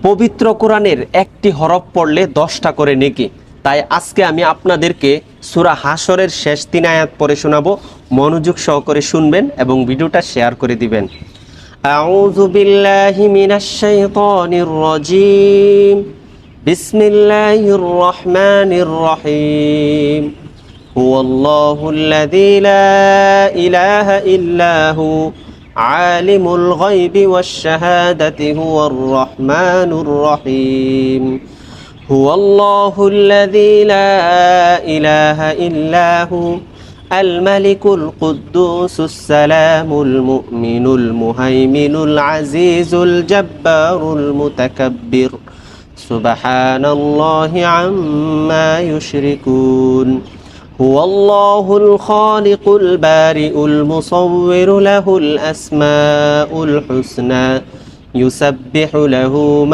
পবিত্র কোরআনের একটি হরফ পড়লে 10টা করে নেকি। তাই আজকে আমি আপনাদেরকে সূরা হাশরের শেষ 3 আয়াত পড়ে শোনাবো। মনোযোগ সহকারে শুনবেন এবং ভিডিওটা শেয়ার করে দিবেন। আউযু বিল্লাহি মিনাশ শাইতানির রাজীম। বিসমিল্লাহির রহমানির রহিম। হুয়াল্লাহুল্লাযী লা ইলাহা ইল্লা হু আলিমুল গায়বি ওয়াশ শাহাদাতি হুয়ার রহমানুর রহিম। হুয়াল্লাহুল্লাযী লা ইলাহা ইল্লা হু الملك القدوس السلام المؤمن المهيمن العزيز الجبار المتكبر سبحان الله عما يشركون هو الله الخالق البارئ المصور له الأسماء الحسنى يسبح له ما